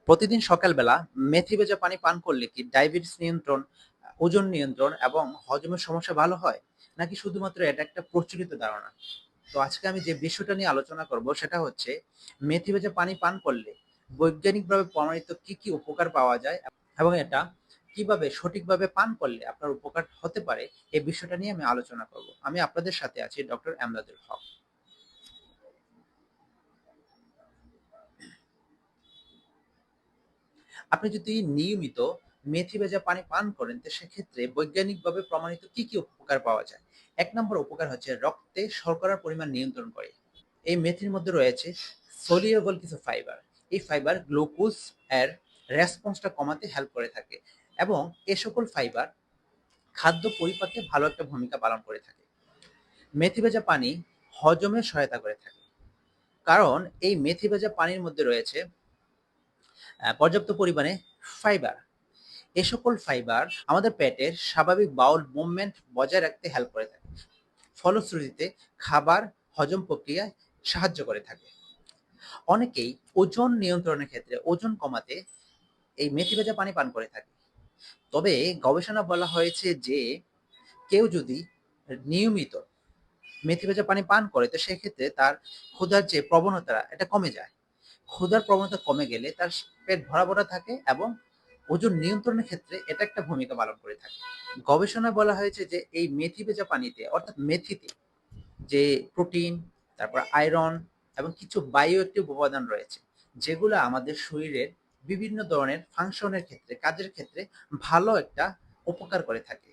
প্রতিদিন সকালবেলা মেথি ভেজা পানি পান করলে কি ডায়াবেটিস নিয়ন্ত্রণ, ওজন নিয়ন্ত্রণ এবং হজমের সমস্যা ভালো হয়? নাকি শুধুমাত্র এটা একটা প্রচলিত ধারণা? তো আজকে আমি যে বিষয়টা নিয়ে আলোচনা করব সেটা হচ্ছে মেথি ভেজা পানি পান করলে বৈজ্ঞানিকভাবে প্রমাণিত কি কি উপকার পাওয়া যায় এবং এটা কিভাবে সঠিকভাবে পান করলে আপনার উপকার হতে পারে, এই বিষয়টা নিয়ে আমি আলোচনা করব। আমি আপনাদের সাথে আছি ডক্টর এমদাদুল হক। আপনি যদি নিয়মিত মেথি ভেজা পানি পান করেন তো সেক্ষেত্রে বৈজ্ঞানিকভাবে প্রমাণিত কি কি উপকার পাওয়া যায়। এক নম্বর উপকার হচ্ছে রক্তে শর্করার পরিমাণ নিয়ন্ত্রণ করে। এই মেথির মধ্যে রয়েছে সলিউবল কিছু ফাইবার। এই ফাইবার গ্লুকোজ এর রেসপন্সটা কমাতে হেল্প করে থাকে এবং এ সকল ফাইবার খাদ্য পরিপাকে ভালো একটা ভূমিকা পালন করে থাকে। মেথি ভেজা পানি হজমে সহায়তা করে থাকে, কারণ এই মেথি ভেজা পানির মধ্যে রয়েছে পর্যাপ্ত পরিমাণে ফাইবার। এ সকল ফাইবার আমাদের পেটের স্বাভাবিক বাউল মুভমেন্ট বজায় রাখতে হেল্প করে থাকে, ফলশ্রুতিতে খাবার হজম প্রক্রিয়ায় সাহায্য করে থাকে। অনেকেই ওজন নিয়ন্ত্রণের ক্ষেত্রে ওজন কমাতে এই মেথি ভেজা পানি পান করে থাকে। তবে গবেষণা বলা হয়েছে যে কেউ যদি নিয়মিত মেথি ভেজা পানি পান করে তো সেক্ষেত্রে তার ক্ষুধার যে প্রবণতা এটা কমে যায়। ক্ষুধার প্রবণতা কমে গেলে তার পেট ভরা ভরা থাকে এবং ওজন নিয়ন্ত্রণের ক্ষেত্রে এটা একটা ভূমিকা পালন করে থাকে। গবেষণায় বলা হয়েছে যে এই মেথি ভেজা পানিতে অর্থাৎ মেথিতে যে প্রোটিন, তারপর আয়রন এবং কিছু বায়ো অ্যাক্টিভ উপাদান রয়েছে, যেগুলো আমাদের শরীরের বিভিন্ন ধরনের ফাংশনের ক্ষেত্রে, কাজের ক্ষেত্রে ভালো একটা উপকার করে থাকে।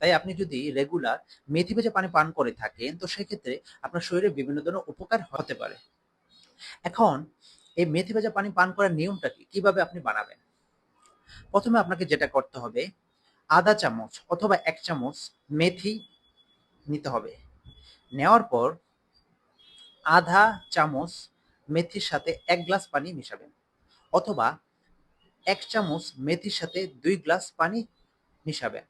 তাই আপনি যদি রেগুলার মেথি ভেজা পানি পান করে থাকেন তো সেক্ষেত্রে আপনার শরীরে বিভিন্ন ধরনের উপকার হতে পারে। এখন এই মেথি ভেজা পানি পান করার নিয়মটা কি, কিভাবে আপনি বানাবেন? প্রথমে আপনাকে যেটা করতে হবে, আধা চামচ অথবা এক চামচ মেথি নিতে হবে। নেওয়ার পর আধা চামচ মেথির সাথে এক গ্লাস পানি মিশাবেন, অথবা এক চামচ মেথির সাথে 2 গ্লাস পানি মিশাবেন।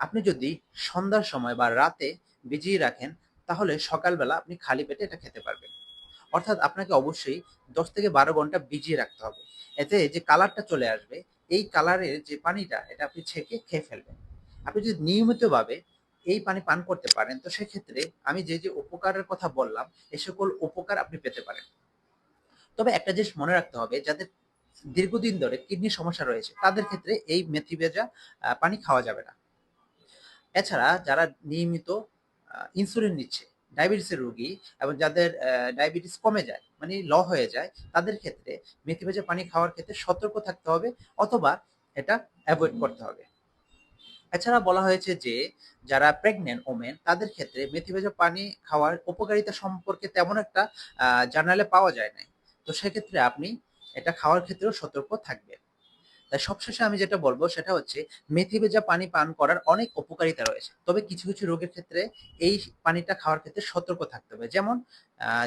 আপনি যদি সন্ধ্যার সময় বা রাতে ভিজিয়ে রাখেন তাহলে সকালবেলা আপনি খালি পেটে এটা খেতে পারবেন। অর্থাৎ আপনাকে অবশ্যই 10 থেকে 12 ঘন্টা ভিজিয়ে রাখতে হবে। এতে যে কালারটা চলে আসবে, এই কালারের যে পানিটা এটা আপনি ছেঁকে খেয়ে ফেলবেন। আপনি যদি নিয়মিতভাবে এই পানি পান করতে পারেন তো সেক্ষেত্রে আমি যে যে উপকারের কথা বললাম এ সকল উপকার আপনি পেতে পারেন। তবে একটা জিনিস মনে রাখতে হবে, যাদের দীর্ঘদিন ধরে কিডনির সমস্যা রয়েছে তাদের ক্ষেত্রে এই মেথি ভেজা পানি খাওয়া যাবে না। এছাড়া যারা নিয়মিত ইনসুলিন নিচ্ছে, ডায়াবেটিসের রোগী এবং যাদের ডায়াবেটিস কমে যায় মানে ল হয়ে যায়, তাদের ক্ষেত্রে মেথি ভেজা পানি খাওয়ার ক্ষেত্রে সতর্ক থাকতে হবে, অথবা এটা অ্যাভয়েড করতে হবে। এছাড়া বলা হয়েছে যে যারা প্রেগনেন্ট ওমেন তাদের ক্ষেত্রে মেথি ভেজা পানি খাওয়ার উপকারিতা সম্পর্কে তেমন একটা জার্নালে পাওয়া যায় না। তো সেক্ষেত্রে আপনি এটা খাওয়ার ক্ষেত্রেও সতর্ক থাকবেন। তাই সবশেষে আমি যেটা বলবো সেটা হচ্ছে মেথি ভেজা পানি পান করার অনেক উপকারিতা রয়েছে, তবে কিছু কিছু রোগের ক্ষেত্রে এই পানিটা খাওয়ার ক্ষেত্রে সতর্ক থাকতে হবে। যেমন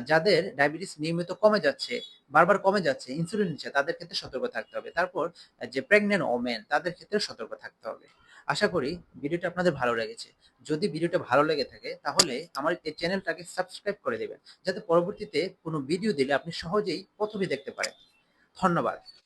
যাদের ডায়াবেটিস নিয়মিত কমে যাচ্ছে, বারবার কমে যাচ্ছে, ইনসুলিন নিচ্ছে, তাদের ক্ষেত্রে সতর্ক থাকতে হবে। তারপর যে প্রেগনেন্ট ওমেন তাদের ক্ষেত্রে সতর্ক থাকতে হবে। আশা করি ভিডিওটা আপনাদের ভালো লেগেছে। যদি ভিডিওটা ভালো লেগে থাকে তাহলে আমার এই চ্যানেলটাকে সাবস্ক্রাইব করে দেবেন, যাতে পরবর্তীতে কোনো ভিডিও দিলে আপনি সহজেই প্রথমে দেখতে পারেন। ধন্যবাদ।